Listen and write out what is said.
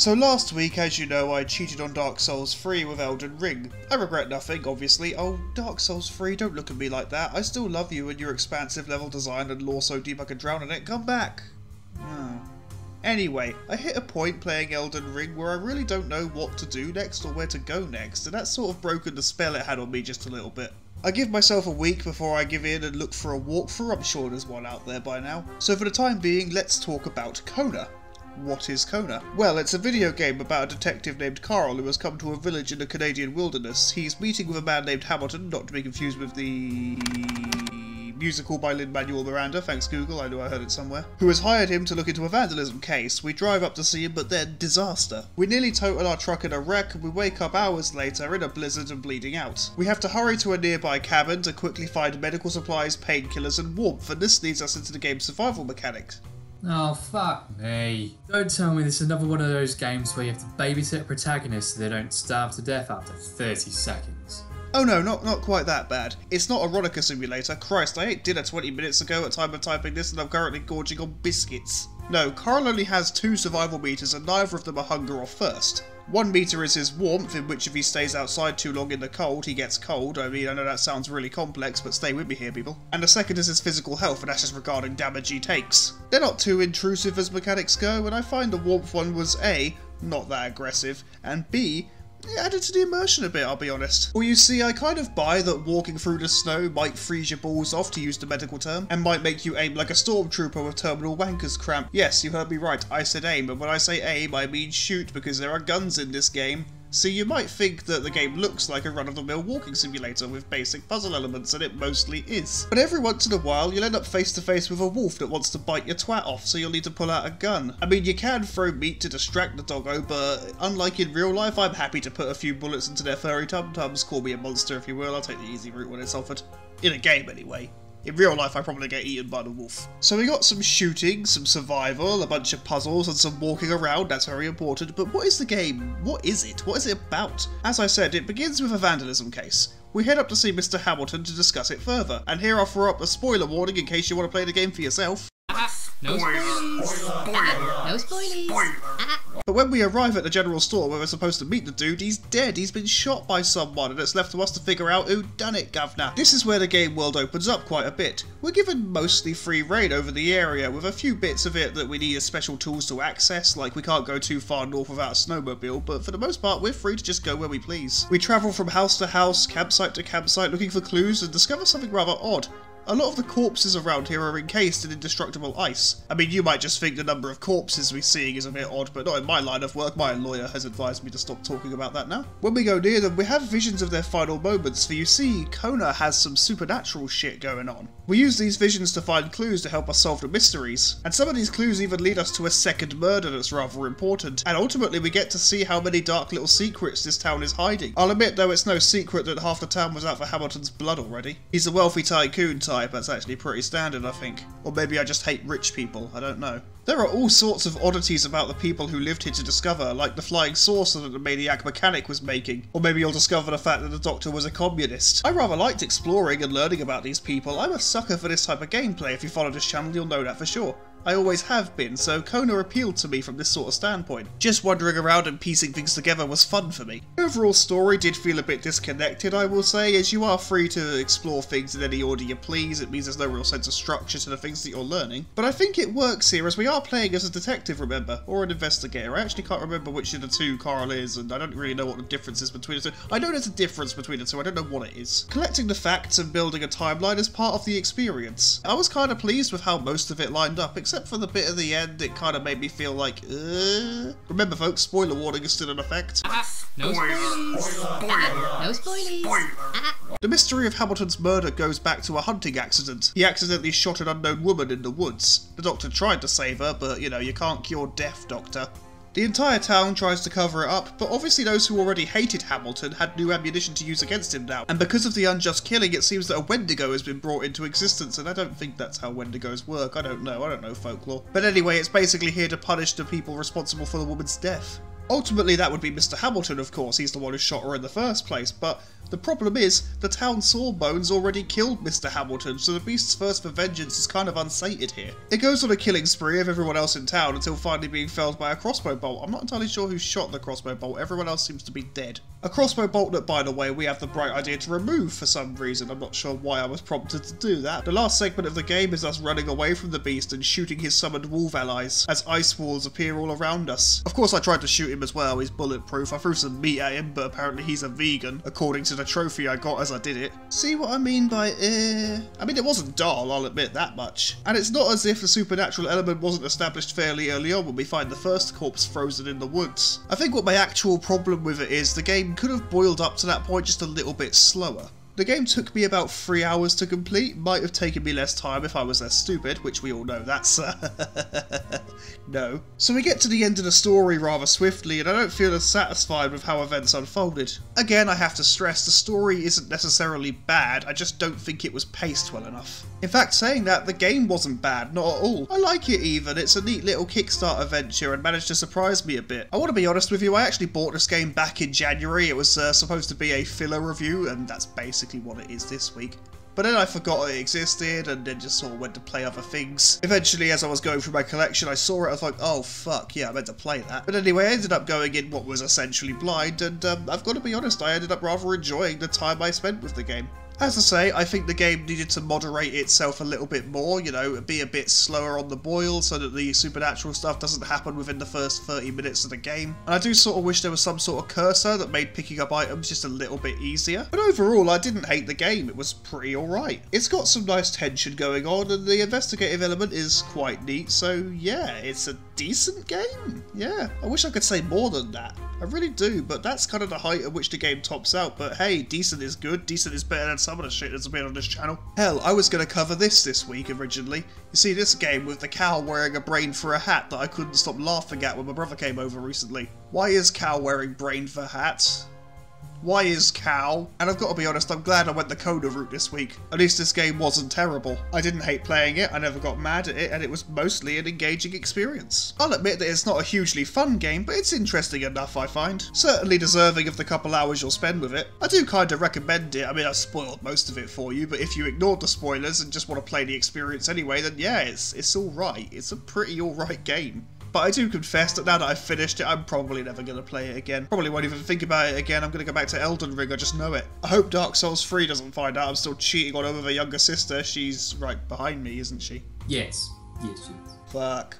So last week, as you know, I cheated on Dark Souls 3 with Elden Ring. I regret nothing, obviously. Oh, Dark Souls 3, don't look at me like that. I still love you and your expansive level design and lore so deep I could drown in it. Come back! Oh. Anyway, I hit a point playing Elden Ring where I really don't know what to do next or where to go next, and that's sort of broken the spell it had on me just a little bit. I give myself a week before I give in and look for a walkthrough. I'm sure there's one out there by now. So for the time being, let's talk about Kona. What is Kona? Well, it's a video game about a detective named Carl who has come to a village in the Canadian wilderness. He's meeting with a man named Hamilton, not to be confused with the musical by Lin-Manuel Miranda, thanks Google, I knew I heard it somewhere, who has hired him to look into a vandalism case. We drive up to see him, but then disaster. We nearly total our truck in a wreck, and we wake up hours later in a blizzard and bleeding out. We have to hurry to a nearby cabin to quickly find medical supplies, painkillers and warmth, and this leads us into the game's survival mechanics. Oh, fuck me. Don't tell me this is another one of those games where you have to babysit a protagonist so they don't starve to death after 30 seconds. Oh no, not quite that bad. It's not a Ronica simulator. Christ, I ate dinner 20 minutes ago at time of typing this and I'm currently gorging on biscuits. No, Carl only has 2 survival meters and neither of them are hunger or thirst. 1 meter is his warmth, in which if he stays outside too long in the cold, he gets cold. I mean, I know that sounds really complex, but stay with me here, people. And the second is his physical health, and that's just regarding damage he takes. They're not too intrusive as mechanics go, and I find the warmth one was A, not that aggressive, and B, it added to the immersion a bit, I'll be honest. Well, you see, I kind of buy that walking through the snow might freeze your balls off, to use the medical term, and might make you aim like a stormtrooper with terminal wanker's cramp. Yes, you heard me right, I said aim, and when I say aim, I mean shoot, because there are guns in this game. So you might think that the game looks like a run-of-the-mill walking simulator with basic puzzle elements, and it mostly is. But every once in a while, you'll end up face-to-face with a wolf that wants to bite your twat off, so you'll need to pull out a gun. I mean, you can throw meat to distract the doggo, but unlike in real life, I'm happy to put a few bullets into their furry tum-tums. Call me a monster if you will, I'll take the easy route when it's offered. In a game, anyway. In real life, I probably get eaten by the wolf. So we got some shooting, some survival, a bunch of puzzles, and some walking around, that's very important. But what is the game? What is it? What is it about? As I said, it begins with a vandalism case. We head up to see Mr. Hamilton to discuss it further. And here I'll throw up a spoiler warning in case you want to play the game for yourself. No spoilies! No spoilies! But when we arrive at the general store where we're supposed to meet the dude, he's dead. He's been shot by someone, and it's left to us to figure out who done it, governor. This is where the game world opens up quite a bit. We're given mostly free reign over the area, with a few bits of it that we need special tools to access, like we can't go too far north without a snowmobile, but for the most part we're free to just go where we please. We travel from house to house, campsite to campsite, looking for clues, and discover something rather odd. A lot of the corpses around here are encased in indestructible ice. I mean, you might just think the number of corpses we're seeing is a bit odd, but not in my line of work. My lawyer has advised me to stop talking about that now. When we go near them, we have visions of their final moments, for you see, Kona has some supernatural shit going on. We use these visions to find clues to help us solve the mysteries, and some of these clues even lead us to a second murder that's rather important, and ultimately we get to see how many dark little secrets this town is hiding. I'll admit though, it's no secret that half the town was out for Hamilton's blood already. He's a wealthy tycoon type. That's actually pretty standard, I think. Or maybe I just hate rich people, I don't know. There are all sorts of oddities about the people who lived here to discover, like the flying saucer that the maniac mechanic was making. Or maybe you'll discover the fact that the doctor was a communist. I rather liked exploring and learning about these people. I'm a sucker for this type of gameplay. If you follow this channel, you'll know that for sure. I always have been, so Kona appealed to me from this sort of standpoint. Just wandering around and piecing things together was fun for me. The overall story did feel a bit disconnected, I will say, as you are free to explore things in any order you please. It means there's no real sense of structure to the things that you're learning. But I think it works here, as we are playing as a detective, remember, or an investigator. I actually can't remember which of the two Carl is, and I don't really know what the difference is between the two. I know there's a difference between the two, I don't know what it is. Collecting the facts and building a timeline is part of the experience. I was kind of pleased with how most of it lined up, except for the bit at the end. It kind of made me feel like, Remember folks, spoiler warning is still in effect. No spoilies! No spoilies! The mystery of Hamilton's murder goes back to a hunting accident. He accidentally shot an unknown woman in the woods. The doctor tried to save her, but you know, you can't cure death, doctor. The entire town tries to cover it up, but obviously those who already hated Hamilton had new ammunition to use against him now. And because of the unjust killing, it seems that a Wendigo has been brought into existence, and I don't think that's how Wendigos work. I don't know folklore. But anyway, it's basically here to punish the people responsible for the woman's death. Ultimately that would be Mr. Hamilton, of course, he's the one who shot her in the first place, but the problem is, the town Sawbones already killed Mr. Hamilton, so the beast's thirst for vengeance is kind of unsated here. It goes on a killing spree of everyone else in town until finally being felled by a crossbow bolt. I'm not entirely sure who shot the crossbow bolt, everyone else seems to be dead. A crossbow bolt that, by the way, we have the bright idea to remove for some reason. I'm not sure why I was prompted to do that. The last segment of the game is us running away from the beast and shooting his summoned wolf allies as ice walls appear all around us. Of course I tried to shoot him as well, he's bulletproof. I threw some meat at him, but apparently he's a vegan, according to the trophy I got as I did it. See what I mean by I mean, it wasn't dull, I'll admit that much. And it's not as if the supernatural element wasn't established fairly early on when we find the first corpse frozen in the woods. I think what my actual problem with it is the game could have boiled up to that point just a little bit slower. The game took me about 3 hours to complete, might have taken me less time if I was less stupid, which we all know that's no. So we get to the end of the story rather swiftly, and I don't feel as satisfied with how events unfolded. Again, I have to stress, the story isn't necessarily bad, I just don't think it was paced well enough. In fact, saying that, the game wasn't bad, not at all. I like it even, it's a neat little Kickstarter venture and managed to surprise me a bit. I want to be honest with you, I actually bought this game back in January. It was supposed to be a filler review, and that's basically what it is this week. But then I forgot it existed and then just sort of went to play other things. Eventually, as I was going through my collection, I saw it, I was like, oh fuck, yeah, I meant to play that. But anyway, I ended up going in what was essentially blind, and I've got to be honest, I ended up rather enjoying the time I spent with the game. As I say, I think the game needed to moderate itself a little bit more, you know, be a bit slower on the boil so that the supernatural stuff doesn't happen within the first 30 minutes of the game. And I do sort of wish there was some sort of cursor that made picking up items just a little bit easier. But overall, I didn't hate the game, it was pretty alright. It's got some nice tension going on and the investigative element is quite neat, so yeah, it's a decent game. Yeah, I wish I could say more than that. I really do, but that's kind of the height at which the game tops out. But hey, decent is good, decent is better than some of the shit that's been on this channel. Hell, I was going to cover this week originally. You see, this game with the cow wearing a brain for a hat that I couldn't stop laughing at when my brother came over recently. Why is cow wearing brain for hat? Why is cow? And I've got to be honest, I'm glad I went the Kona route this week. At least this game wasn't terrible. I didn't hate playing it, I never got mad at it, and it was mostly an engaging experience. I'll admit that it's not a hugely fun game, but it's interesting enough, I find. Certainly deserving of the couple hours you'll spend with it. I do kind of recommend it. I mean, I've spoiled most of it for you, but if you ignored the spoilers and just want to play the experience anyway, then yeah, it's alright. It's a pretty alright game. But I do confess that now that I've finished it, I'm probably never going to play it again. Probably won't even think about it again. I'm going to go back to Elden Ring, I just know it. I hope Dark Souls 3 doesn't find out I'm still cheating on her with her younger sister. She's right behind me, isn't she? Yes. Yes, she is. Fuck.